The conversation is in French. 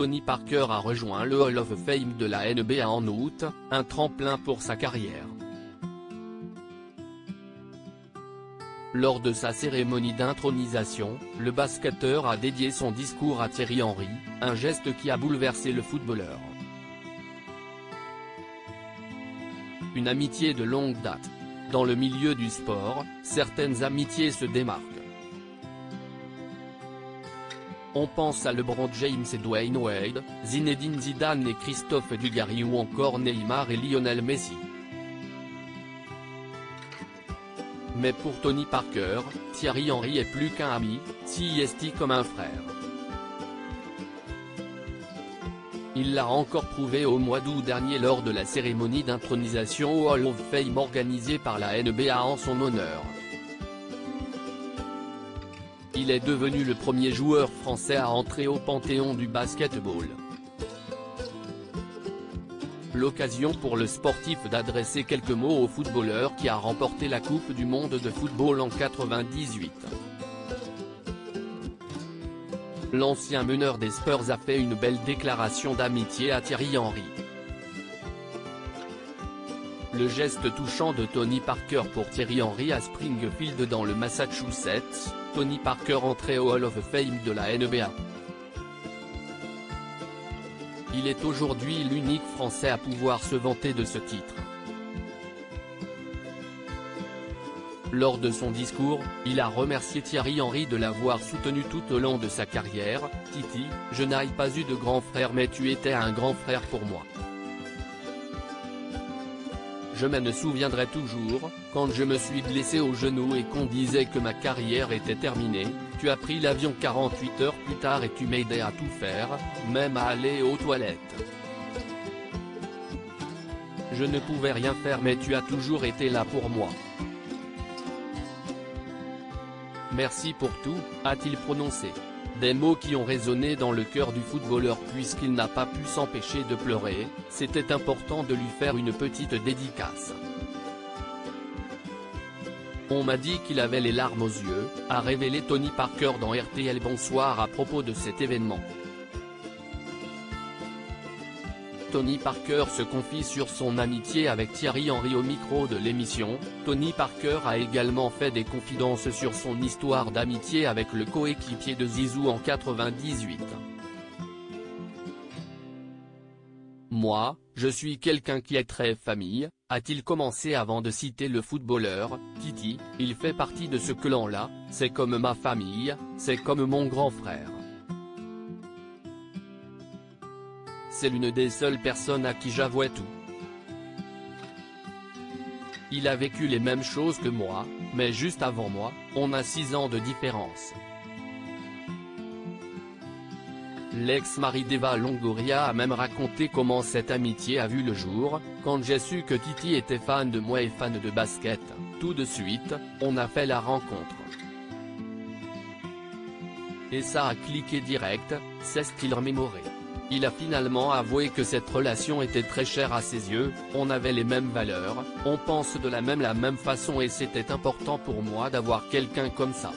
Tony Parker a rejoint le Hall of Fame de la NBA en août, un tremplin pour sa carrière. Lors de sa cérémonie d'intronisation, le basketteur a dédié son discours à Thierry Henry, un geste qui a bouleversé le footballeur. Une amitié de longue date. Dans le milieu du sport, certaines amitiés se démarquent. On pense à LeBron James et Dwayne Wade, Zinedine Zidane et Christophe Dugarry ou encore Neymar et Lionel Messi. Mais pour Tony Parker, Thierry Henry est plus qu'un ami, c'est comme un frère. Il l'a encore prouvé au mois d'août dernier lors de la cérémonie d'intronisation au Hall of Fame organisée par la NBA en son honneur. Il est devenu le premier joueur français à entrer au panthéon du basketball. L'occasion pour le sportif d'adresser quelques mots au footballeur qui a remporté la Coupe du monde de football en 1998. L'ancien meneur des Spurs a fait une belle déclaration d'amitié à Thierry Henry. Le geste touchant de Tony Parker pour Thierry Henry à Springfield dans le Massachusetts, Tony Parker entré au Hall of Fame de la NBA. Il est aujourd'hui l'unique Français à pouvoir se vanter de ce titre. Lors de son discours, il a remercié Thierry Henry de l'avoir soutenu tout au long de sa carrière. « Titi, je n'ai pas eu de grand frère mais tu étais un grand frère pour moi. Je me souviendrai toujours, quand je me suis blessé au genou et qu'on disait que ma carrière était terminée, tu as pris l'avion 48 heures plus tard et tu m'aidais à tout faire, même à aller aux toilettes. Je ne pouvais rien faire mais tu as toujours été là pour moi. Merci pour tout, a-t-il prononcé. Des mots qui ont résonné dans le cœur du footballeur puisqu'il n'a pas pu s'empêcher de pleurer, c'était important de lui faire une petite dédicace. On m'a dit qu'il avait les larmes aux yeux, a révélé Tony Parker dans RTL Bonsoir à propos de cet événement. Tony Parker se confie sur son amitié avec Thierry Henry au micro de l'émission. Tony Parker a également fait des confidences sur son histoire d'amitié avec le coéquipier de Zizou en 1998. Moi, je suis quelqu'un qui est très famille, a-t-il commencé avant de citer le footballeur. Titi, il fait partie de ce clan-là, c'est comme ma famille, c'est comme mon grand frère. C'est l'une des seules personnes à qui j'avouais tout. Il a vécu les mêmes choses que moi, mais juste avant moi, on a 6 ans de différence. L'ex-mari d'Eva Longoria a même raconté comment cette amitié a vu le jour. Quand j'ai su que Titi était fan de moi et fan de basket, tout de suite, on a fait la rencontre. Et ça a cliqué direct, c'est ce qu'il remémorait. Il a finalement avoué que cette relation était très chère à ses yeux, on avait les mêmes valeurs, on pense de la même façon et c'était important pour moi d'avoir quelqu'un comme ça.